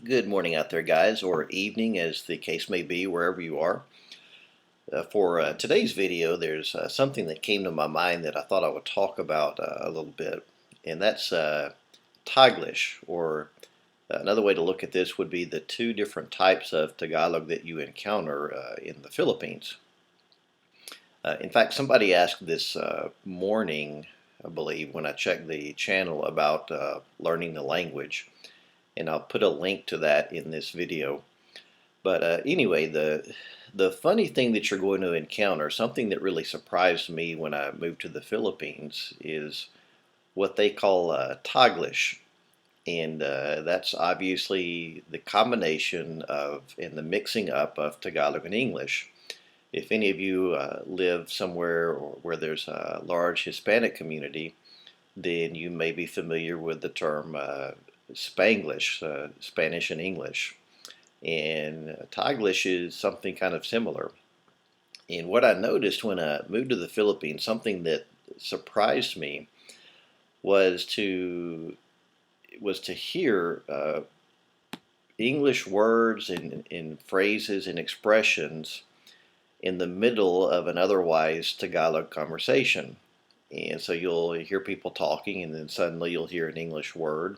Good morning out there, guys, or evening, as the case may be, wherever you are. For today's video, there's something that came to my mind that I thought I would talk about a little bit, and that's Taglish, or another way to look at this would be the two different types of Tagalog that you encounter in the Philippines. In fact, somebody asked this morning, I believe, when I checked the channel about learning the language, and I'll put a link to that in this video. But anyway, the funny thing that you're going to encounter, something that really surprised me when I moved to the Philippines, is what they call Taglish. And that's obviously the combination of and the mixing up of Tagalog and English. If any of you live somewhere where there's a large Hispanic community, then you may be familiar with the term Spanglish, Spanish and English. And Taglish is something kind of similar. And what I noticed when I moved to the Philippines, something that surprised me was to hear English words and phrases and expressions in the middle of an otherwise Tagalog conversation. And so you'll hear people talking, and then suddenly you'll hear an English word.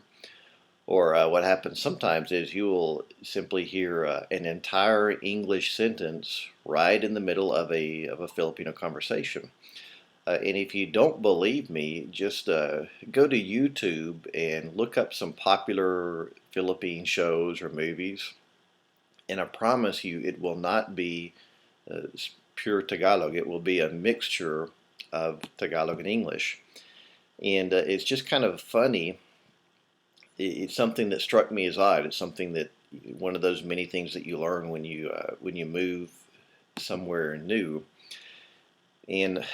Or what happens sometimes is you will simply hear an entire English sentence right in the middle of a Filipino conversation. And if you don't believe me, just go to YouTube and look up some popular Philippine shows or movies, and I promise you it will not be uh, pure Tagalog. It will be a mixture of Tagalog and English. And it's just kind of funny. It's something that struck me as odd. It's something that one of those many things that you learn when you move somewhere new. And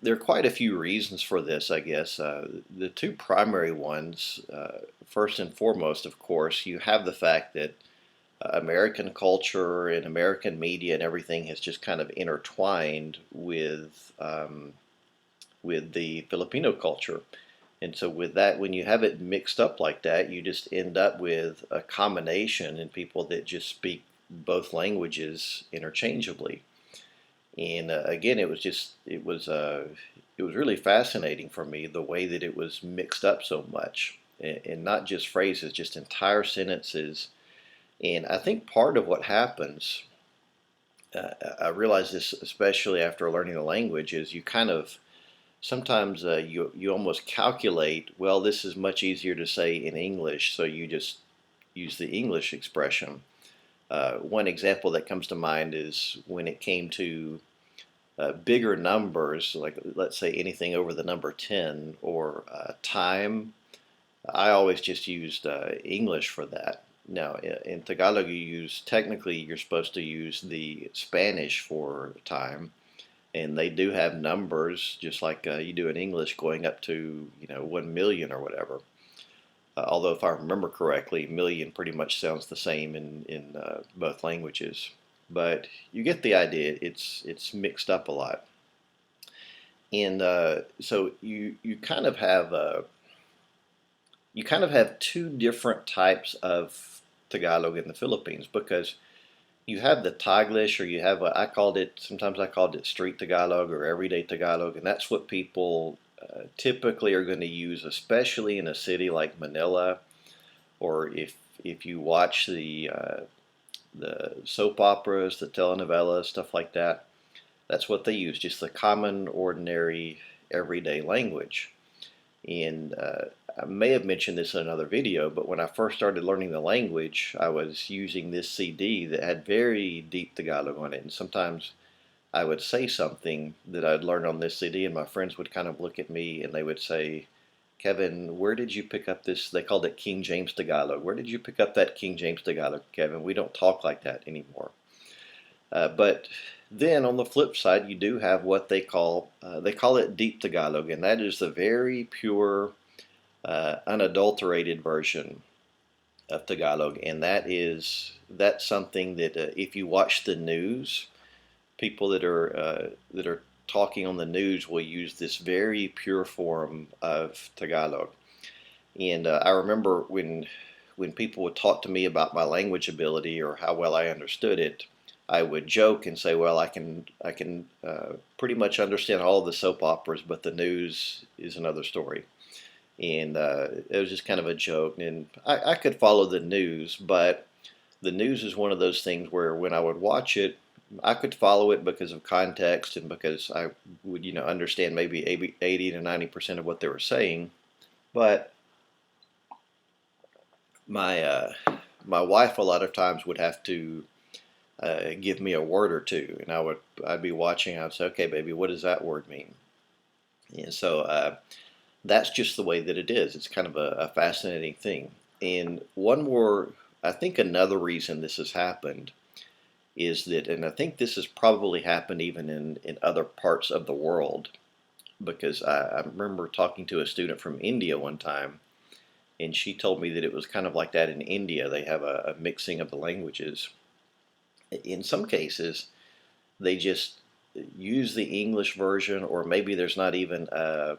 there are quite a few reasons for this, I guess. The two primary ones, first and foremost, of course, you have the fact that American culture and American media and everything has just kind of intertwined with the Filipino culture. And so with that, when you have it mixed up like that, you just end up with a combination in people that just speak both languages interchangeably. And again, it was really fascinating for me the way that it was mixed up so much, and not just phrases, just entire sentences. And I think part of what happens, I realize this especially after learning the language, is you kind of sometimes you almost calculate, well, this is much easier to say in English, so you just use the English expression. One example that comes to mind is when it came to bigger numbers, like let's say anything over the number 10 or time. I always just used English for that. Now, in Tagalog, technically, you're supposed to use the Spanish for time, and they do have numbers just like you do in English, going up to 1 million or whatever. Although if I remember correctly, million pretty much sounds the same in both languages. But you get the idea. It's mixed up a lot, and so you kind of have two different types of Tagalog in the Philippines, because you have the Taglish, or you have what I called it, sometimes I called it street Tagalog or everyday Tagalog, and that's what people typically are going to use, especially in a city like Manila, or if you watch the soap operas, the telenovelas, stuff like that. That's what they use, just the common, ordinary, everyday language. And I may have mentioned this in another video, but when I first started learning the language, I was using this CD that had very deep Tagalog on it. And sometimes I would say something that I'd learned on this CD, and my friends would kind of look at me and they would say, Kevin, where did you pick up this? They called it King James Tagalog. Where did you pick up that King James Tagalog, Kevin? We don't talk like that anymore. But then on the flip side, you do have what they call it deep Tagalog, and that is the very pure, unadulterated version of Tagalog, and that's something that if you watch the news, people that are talking on the news will use this very pure form of Tagalog. And I remember when people would talk to me about my language ability or how well I understood it, I would joke and say, "Well, I can pretty much understand all of the soap operas, but the news is another story." And it was just kind of a joke. And I could follow the news, but the news is one of those things where when I would watch it, I could follow it because of context and because I would, understand maybe 80 to 90% of what they were saying. But my my wife a lot of times would have to give me a word or two, and I'd be watching. I'd say, "Okay, baby, what does that word mean?" And so that's just the way that it is. It's kind of a fascinating thing. And one more, I think another reason this has happened is that, and I think this has probably happened even in other parts of the world, because I remember talking to a student from India one time, and she told me that it was kind of like that in India. They have a mixing of the languages. In some cases, they just use the English version, or maybe there's not even a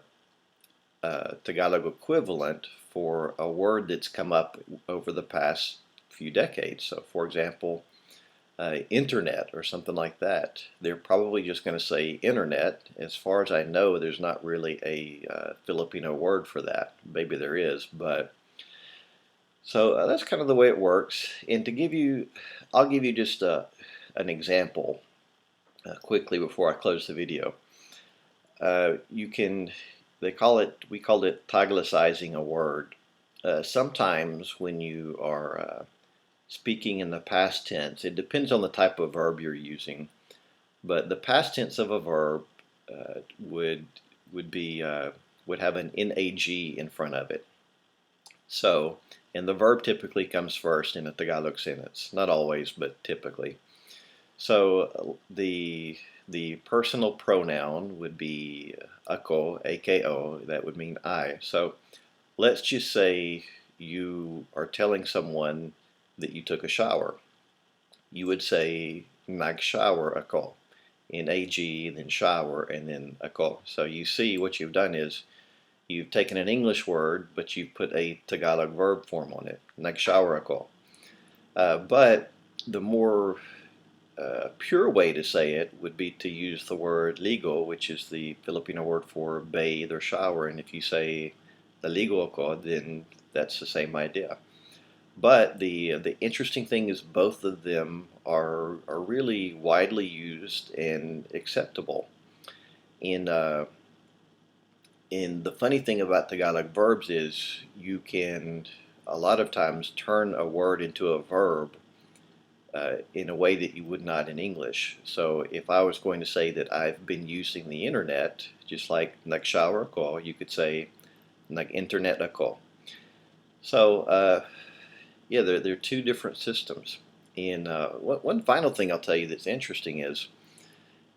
Tagalog equivalent for a word that's come up over the past few decades. So, for example, internet or something like that. They're probably just going to say internet. As far as I know, there's not really a Filipino word for that. Maybe there is, but so that's kind of the way it works. And I'll give you just an example quickly before I close the video. We call it Taglicizing a word. Sometimes when you are speaking in the past tense, it depends on the type of verb you're using, but the past tense of a verb would have an nag in front of it. So, and the verb typically comes first in a Tagalog sentence. Not always, but typically. So the personal pronoun would be ako, ako. That would mean I. So let's just say you are telling someone that you took a shower. You would say nag-shower ako, nag, then shower, and then ako. So you see what you've done is you've taken an English word, but you've put a Tagalog verb form on it, nag-shower ako. But the more pure way to say it would be to use the word ligo, which is the Filipino word for bathe or shower. And if you say naligo ako, then that's the same idea. But the interesting thing is both of them are really widely used and acceptable. And the funny thing about Tagalog verbs is you can a lot of times turn a word into a verb in a way that you would not in English. So if I was going to say that I've been using the internet, just like nag-shower ako, you could say nag-internet ako. So yeah, they're two different systems. And one final thing I'll tell you that's interesting is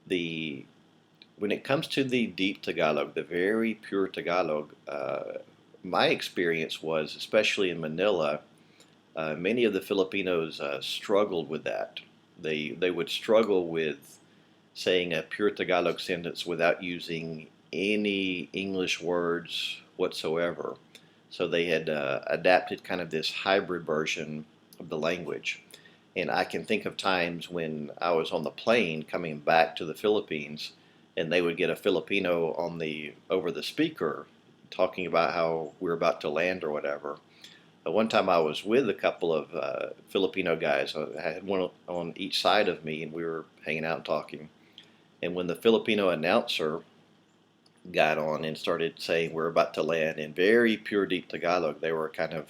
when it comes to the deep Tagalog, the very pure Tagalog, my experience was, especially in Manila, many of the Filipinos struggled with that. They would struggle with saying a pure Tagalog sentence without using any English words whatsoever. So they had adapted kind of this hybrid version of the language. And I can think of times when I was on the plane coming back to the Philippines, and they would get a Filipino on the over the speaker talking about how we're about to land or whatever. One time I was with a couple of Filipino guys. I had one on each side of me, and we were hanging out and talking. And when the Filipino announcer got on and started saying we're about to land in very pure deep Tagalog, they were kind of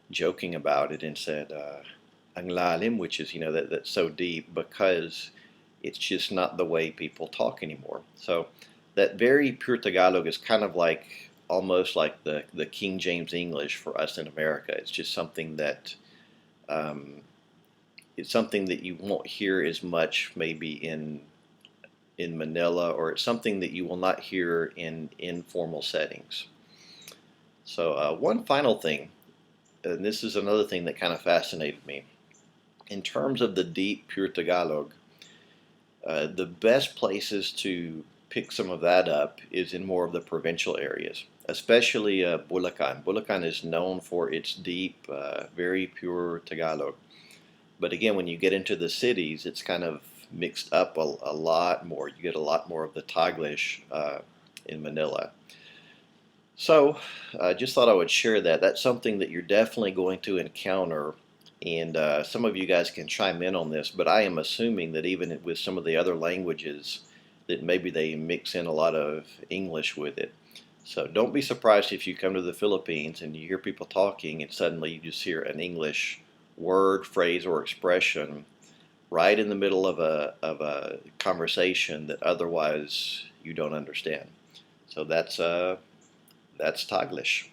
joking about it and said ang lalim, which is that's so deep because it's just not the way people talk anymore. So that very pure Tagalog is kind of like almost like the King James English for us in America. It's just something that it's something that you won't hear as much maybe in Manila, or it's something that you will not hear in informal settings. So one final thing, and this is another thing that kind of fascinated me. In terms of the deep, pure Tagalog, the best places to pick some of that up is in more of the provincial areas. especially Bulacan. Bulacan is known for its deep, very pure Tagalog. But again, when you get into the cities, it's kind of mixed up a lot more. You get a lot more of the Taglish in Manila. So I just thought I would share that. That's something that you're definitely going to encounter. And some of you guys can chime in on this, but I am assuming that even with some of the other languages, that maybe they mix in a lot of English with it. So don't be surprised if you come to the Philippines and you hear people talking and suddenly you just hear an English word, phrase, or expression right in the middle of a conversation that otherwise you don't understand. So that's Taglish.